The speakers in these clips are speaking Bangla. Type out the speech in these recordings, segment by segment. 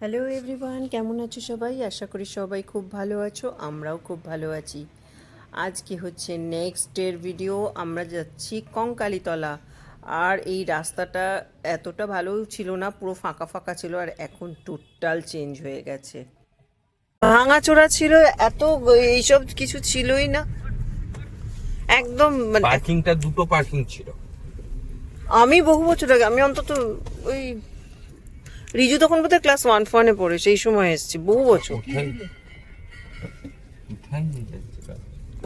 হ্যালো এভরিওয়ান, কেমন আছো সবাই? আশা করি সবাই খুব ভালো আছো, আমরাও খুব ভালো আছি। আজকে হচ্ছে নেক্সট ডের ভিডিও। আমরা যাচ্ছি কঙ্কালীতলা। আর এই রাস্তাটা এতটা ভালোও ছিল না, পুরো ফাঁকা ফাঁকা ছিল, আর এখন টোটাল চেঞ্জ হয়ে গেছে। ভাঙাচোরা ছিল, এত এইসব কিছু ছিলই না একদম। মানে পার্কিংটা দুটো পার্কিং ছিল। আমি বহু বছর আগে, আমি অন্তত ওই রিজু তখন বোধহয় ক্লাস 1-1-এ পড়ে, সেই সময় এসেছি, বহু বছর।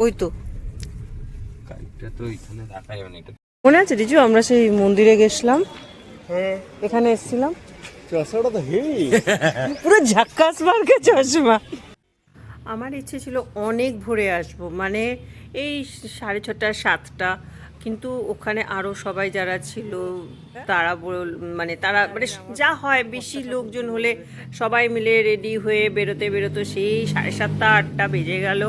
ওই তো গাড়িটা তো এখানে রাখাই মানে এটা মনে আছে রিজু, আমরা সেই মন্দিরে গেছিলাম, হ্যাঁ এখানে এসেছিলাম, চশমাটা তো হেভি, পুরো ঝাক্কাস মার্কা চশমা। আমার ইচ্ছে ছিল অনেক ভোরে আসবো, মানে এই 6:30 7টা, কিন্তু ওখানে আরও সবাই যারা ছিল তারা মানে তারা মানে যা হয়, বেশি লোকজন হলে সবাই মিলে রেডি হয়ে বেরোতে বেরোতে সেই 7:30 8টা বেজে গেল।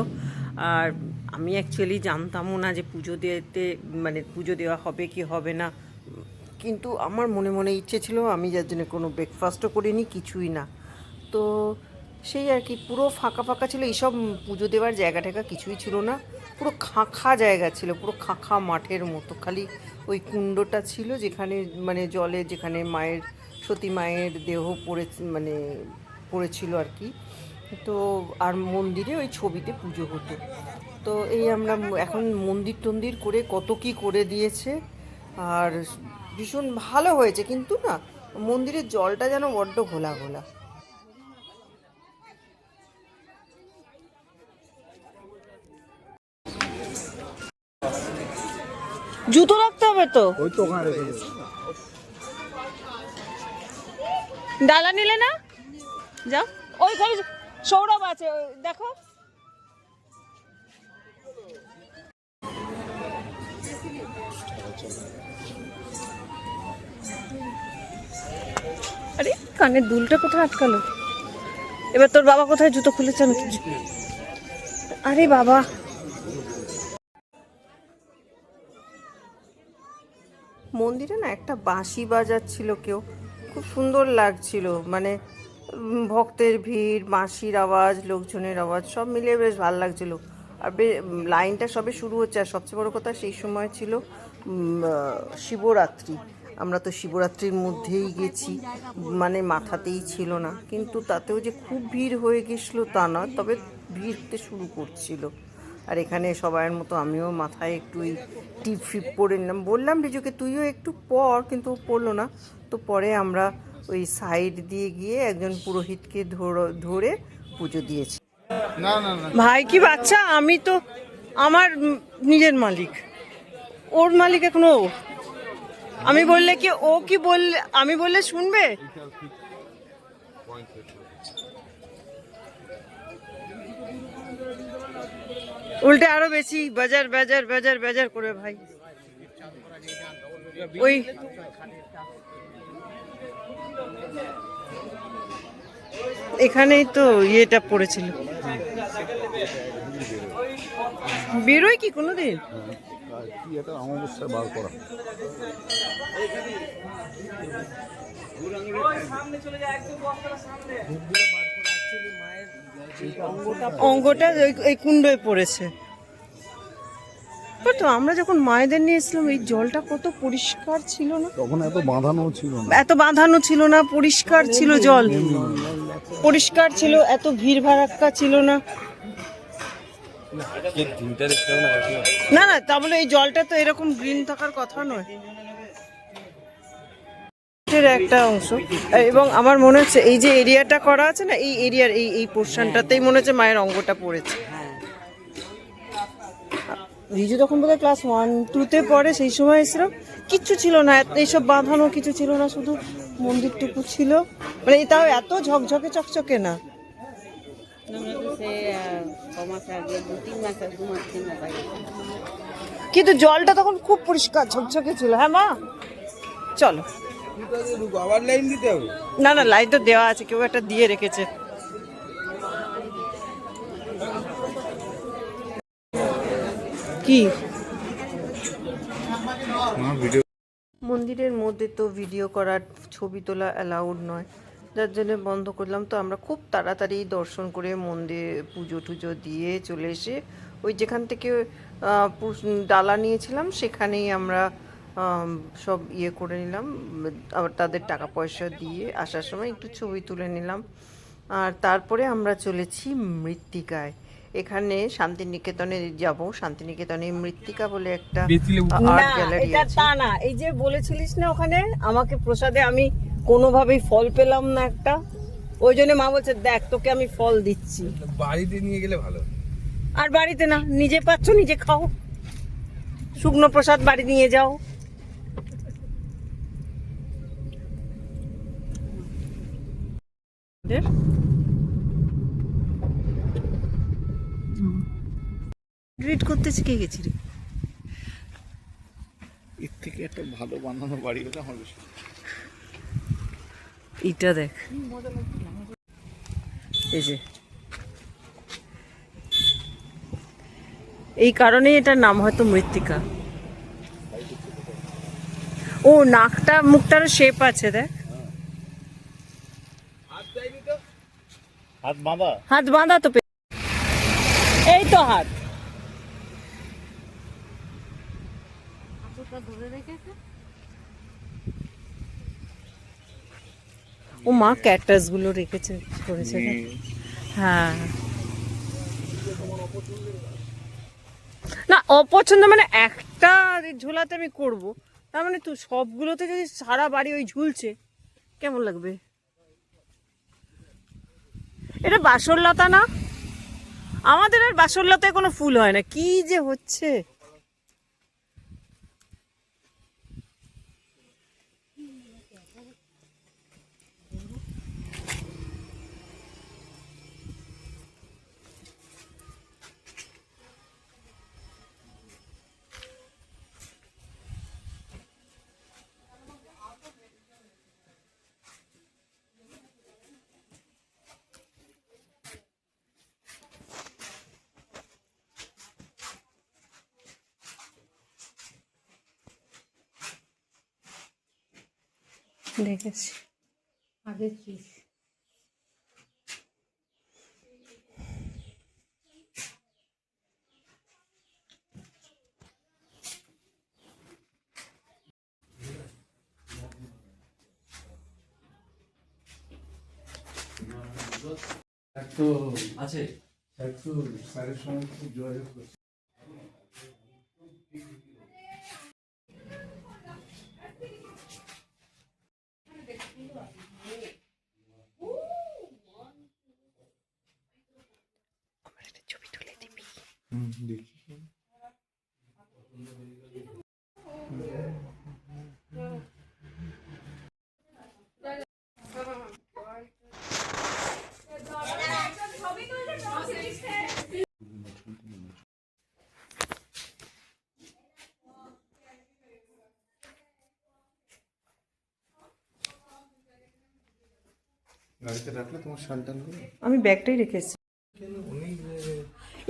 আর আমি অ্যাকচুয়ালি জানতামও না যে পুজো দিতে মানে পুজো দেওয়া হবে কি হবে না, কিন্তু আমার মনে মনে ইচ্ছে ছিল, আমি যার জন্য কোনো ব্রেকফাস্টও করিনি, কিছুই না। তো সেই আর কি, পুরো ফাঁকা ফাঁকা ছিল, এইসব পুজো দেওয়ার জায়গা টায়গা কিছুই ছিল না, পুরো খাঁখা জায়গা ছিল, পুরো খাঁখা মাঠের মতো, খালি ওই কুণ্ডটা ছিল যেখানে মানে জলে, যেখানে মায়ের সতী মায়ের দেহ পড়ে মানে পড়েছিল আর কি। তো আর মন্দিরে ওই ছবিতে পুজো হতো। তো এই আমরা এখন মন্দির টন্দির করে কত কি করে দিয়েছে, আর ভীষণ ভালো হয়েছে, কিন্তু না মন্দিরের জলটা যেন বড্ড ঘোলা ঘোলা। জুতো রাখতে হবে তো, ওই তো ওখানে রেখে দেবো। ডালা নিলে না, যাও ওইখানে সৌরভ আছে, দেখো। আরে কানের দুলটা কোথায় আটকালো? এবার তোর বাবা কোথায় জুতো খুলেছে? আমি আরে বাবা, মন্দিরে না একটা বাঁশি বাজাচ্ছিল কেউ, খুব সুন্দর লাগছিল, মানে ভক্তের ভিড়, বাঁশির আওয়াজ, লোকজনের আওয়াজ সব মিলিয়ে বেশ ভালো লাগছিল। আর লাইনটা সবে শুরু হচ্ছে, আর সবচেয়ে বড় কথা সেই সময় ছিল শিবরাত্রি। আমরা তো শিবরাত্রির মধ্যেই গেছি, মানে মাথাতেই ছিল না, কিন্তু তাতেও যে খুব ভিড় হয়ে গেছিলো তা না, তবে ভিড়তে শুরু করছিল। আর এখানে সবাইয়ের মতো আমিও মাথায় একটু ওই টিপ ফিপ পরে নিলাম, বললাম রিজুকে তুইও একটু পর, কিন্তু ও পরলো না। তো পরে আমরা ওই সাইড দিয়ে গিয়ে একজন পুরোহিতকে ধরে পুজো দিয়েছি। না না না, ভাই কি বাচ্চা, আমি তো আমার নিজের মালিক, ওর মালিক এখন ও। আমি বললে কি, ও কি বললে, আমি বললে শুনবে? উল্টে আরো বেশি বাজার বাজার বাজার বাজার করে ভাই। ওই এখানেই তো ইয়েটা পড়েছিল, বেরোয় কি কোনোদিন? কি এটা অমাবস্যা বার করা। অঙ্গটা ওই কুণ্ডে পড়েছে। তো আমরা যখন মায়েদের নিয়ে এসলাম, এই জলটা কত পরিষ্কার ছিল না, তখন এত বাঁধানো ছিল না, এত বাঁধানো ছিল না, পরিষ্কার ছিল জল, পরিষ্কার ছিল, এত ভিড় ভাড়াক্কা ছিল না। না না, তা বলে এই জলটা তো এরকম গ্রিন থাকার কথা নয়, এর একটা অংশ। এবং আমার মনে হচ্ছে এই যে এরিয়াটা করা আছে না, এই এরিয়ার এই পোর্শনটাতেই মনে হচ্ছে মায়ের অঙ্গটা পড়েছে। রিজু তখন বোধহয় ক্লাস 1-2-তে পড়ে, সেই সময় এসেছিলাম, কিচ্ছু ছিল না, এইসব বাঁধানো কিছু ছিল না, শুধু মন্দিরটুকু ছিল, মানে তাও এত ঝকঝকে চকচকে না। কিন্তু জলটা তখন খুব পরিষ্কার ঝকঝকে ছিল। হ্যাঁ মা, চলো। আবার লাইন দিতে হবে। না না, লাইট তো দেওয়া আছে, কেউ একটা দিয়ে রেখেছে। কি মন্দিরের মধ্যে তো ভিডিও করার, ছবি তোলা অ্যালাউড নয়, যার জন্য বন্ধ করলাম। তো আমরা খুব তাড়াতাড়ি দর্শন করে মন্দির পুজো টুজো দিয়ে চলে এসে ওই যেখান থেকে ডালা নিয়েছিলাম সেখানেই আমরা সব ইয়ে করে নিলাম। আবার তাদের টাকা পয়সা দিয়ে আসার সময় একটু ছবি তুলে নিলাম। আর তারপরে আমরা চলেছি মৃত্তিকায়। এখানে শান্তিনিকেতনে যাব। শান্তিনিকেতনে মৃত্তিকা বলে একটা আর্ট গ্যালারি আছে। তা না, এই যে বলেছিলিস না ওখানে আমাকে প্রসাদে আমি কোনোভাবেই ফল পেলাম না একটা, ওই জন্য মা বলছে দেখ তোকে আমি ফল দিচ্ছি। বাড়িতে নিয়ে গেলে ভালো। আর বাড়িতে না, নিজে পাচ্ছ নিজে খাও, শুকনো প্রসাদ বাড়ি নিয়ে যাও। রিড করতেছি, কে গেছি রে? এর থেকে একটা ভালো বানানো বাড়ি হলে আমার বেশি এটা দেখ, এই যে এই কারণেই এটার নাম হয়তো মৃত্তিকা। ও নাকটা মুখটার শেপ আছে দেখ। হাত বাঁধা, হাত বাঁধা তো, এই তো হাত। ও মা ক্যাকটাস গুলো রেখেছে করেছে। হ্যাঁ না, অপছন্দ মানে একটা ঝোলাতে আমি করব, তার মানে তুই সবগুলোতে যদি সারা বাড়ি ওই ঝুলছে কেমন লাগবে? এটা বাসরলতা না? আমাদের আর বাসরলতায় কোনো ফুল হয় না, কি যে হচ্ছে। দেখেছি আগের চিজ। একটু আছে, একটু স্যারের সঙ্গে একটু যোগাযোগ করছি। ছবি তুলে দিবি? দেখি গাড়িতে রাখলে তোমার শালটালগুলো। আমি ব্যাগটাই রেখেছি।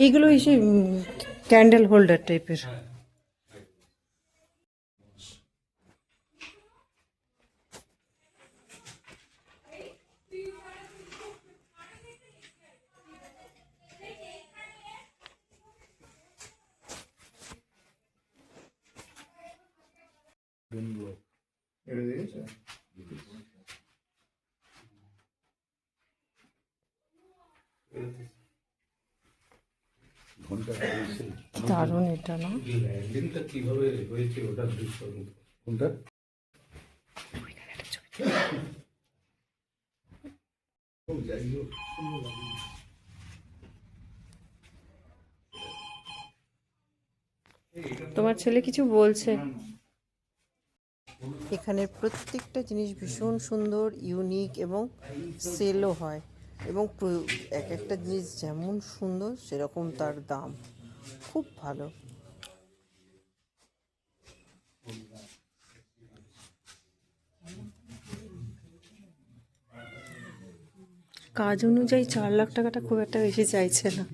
এইগুলো এসে ক্যান্ডেল হোল্ডার টাইপের। এটা দেখেছো? দারুণ এটা না? ল্যান্ডিংটা কিভাবে হয়েছে ওটা কোনটা? যাই হোক, তোমার ছেলে কিছু বলছে? এখানের প্রত্যেকটা জিনিস ভীষণ সুন্দর, ইউনিক এবং সেলও হয়, এবং এক একটা জিনিস যেমন সুন্দর সেরকম তার দাম, খুব ভালো। কাজ অনুযায়ী 4 লাখ টাকাটা খুব একটা বেশি চাইছে না।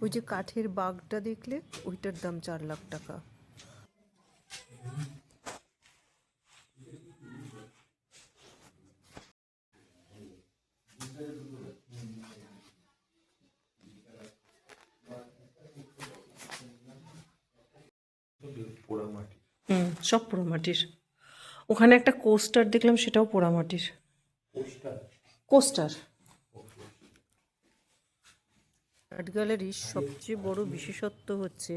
ওই যে কাঠের বাগটা দেখলে ওইটার দাম 4 লাখ টাকা। সব পোড়ামাটির। ওখানে একটা কোস্টার দেখলাম, সেটাও পোড়ামাটির। কোস্টার। আর্ট গ্যালারির সবচেয়ে বড় বিশেষত্ব হচ্ছে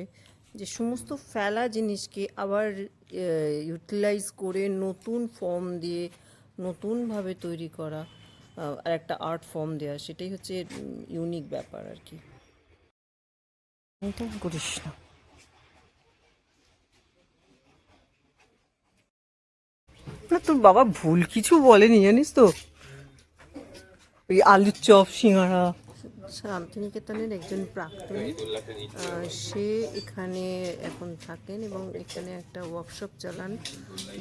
যে সমস্ত ফেলা জিনিসকে আবার ইউটিলাইজ করে নতুন ফর্ম দিয়ে নতুনভাবে তৈরি করা, আর একটা আর্ট ফর্ম দেওয়া, সেটাই হচ্ছে ইউনিক ব্যাপার আর কি। এটা করিস না। না, তোর বাবা ভুল কিছু বলেনি জানিস তো। ওই আলুর চপ, সিঙ্গাড়া। শান্তিনিকেতনের একজন প্রাক্তনী, সে এখানে এখন থাকেন এবং এখানে একটা ওয়ার্কশপ চালান,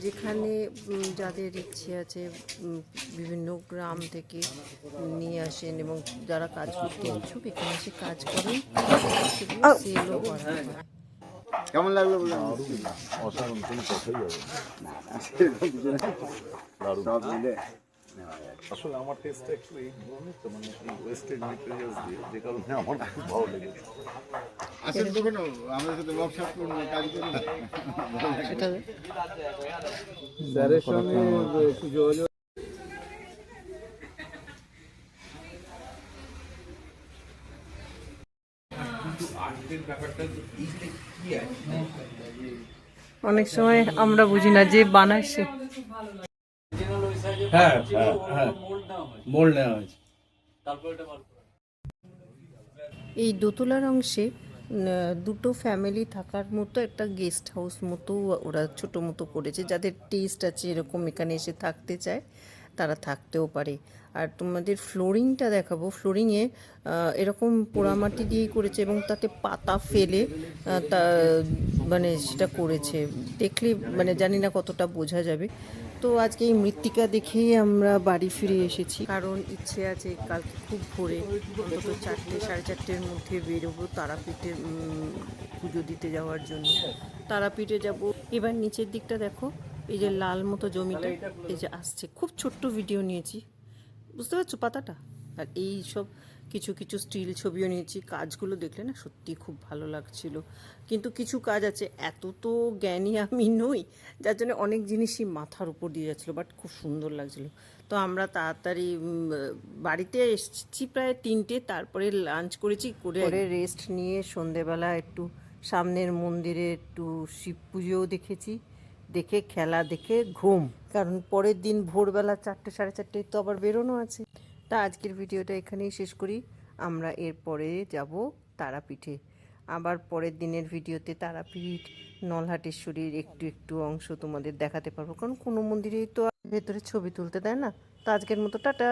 যেখানে যাদের ইচ্ছে আছে বিভিন্ন গ্রাম থেকে নিয়ে আসেন এবং যারা কাজ করতে ইচ্ছুক এখানে এসে কাজ করেন, সেলও করা হয়। কেমন লাগলো বলে অসাধারণ, কোনো কথাই হবে না। সব মিলে আসলে আমার টেস্ট অ্যাকচুয়ালি এই ধরনের তো, মানে এই ওয়েস্টেড মেটেরিয়ালস দিয়ে, যে কারণে আমার খুব ভালো লেগেছে। আসলে তো কোনো আমাদের সাথে ওয়ার্কশপ করুন, কাজ করুন না। সেটা স্যারের সঙ্গে একটু যোগাযোগ। অনেক সময় আমরা বুঝি না, যে বানায় সে। হ্যাঁ হ্যাঁ হ্যাঁ, মোল্ড নেওয়া হয়েছে। এই দোতলার অংশে দুটো ফ্যামিলি থাকার মতো একটা গেস্ট হাউস মতো ওরা ছোটো মতো করেছে। যাদের টেস্ট আছে এরকম এখানে এসে থাকতে চায় তারা থাকতেও পারে। আর তোমাদের ফ্লোরিংটা দেখাবো। ফ্লোরিংয়ে এরকম পোড়ামাটি দিয়েই করেছে এবং তাতে পাতা ফেলে তা মানে সেটা করেছে। দেখলে মানে জানি না কতটা বোঝা যাবে। তো আজকে এই মৃত্তিকা দেখেই আমরা বাড়ি ফিরে এসেছি, কারণ ইচ্ছে আছে কালকে খুব ভোরে অন্তত 4টে 4:30-র মধ্যে বেরোবো তারাপীঠে পুজো দিতে যাওয়ার জন্য। তারাপীঠে যাব। এবার নিচের দিকটা দেখো, এই যে লাল মতো জমিটা, এই যে আসছে, খুব ছোট্ট ভিডিও নিয়েছি, বুঝতে পারছো পাতাটা। আর এই সব কিছু কিছু স্টিল ছবিও নিয়েছি। কাজগুলো দেখলে না সত্যি খুব ভালো লাগছিল, কিন্তু কিছু কাজ আছে, এত তো জ্ঞানী আমি নই, যার জন্য অনেক জিনিসই মাথার উপর দিয়ে যাচ্ছিলো, বাট খুব সুন্দর লাগছিল। তো আমরা তাড়াতাড়ি বাড়িতে এসেছি প্রায় 3টে, তারপরে লাঞ্চ করেছি, করে রেস্ট নিয়ে সন্ধেবেলা একটু সামনের মন্দিরে একটু শিব পুজোও দেখেছি, দেখে খেলা দেখে ঘুম, কারণ পরের দিন ভোরবেলা 4টে 4:30 তো আবার বেরোনো আছে। তা আজকের ভিডিওটা এখানেই শেষ করি। আমরা এরপরে যাব তারাপীঠে। আবার পরের দিনের ভিডিওতে তারাপীঠ, নলহাটেশ্বরীর একটু একটু অংশ তোমাদের দেখাতে পারবো, কারণ কোনো মন্দিরেই তো ভেতরে ছবি তুলতে দেয় না। তো আজকের মতো টাটা।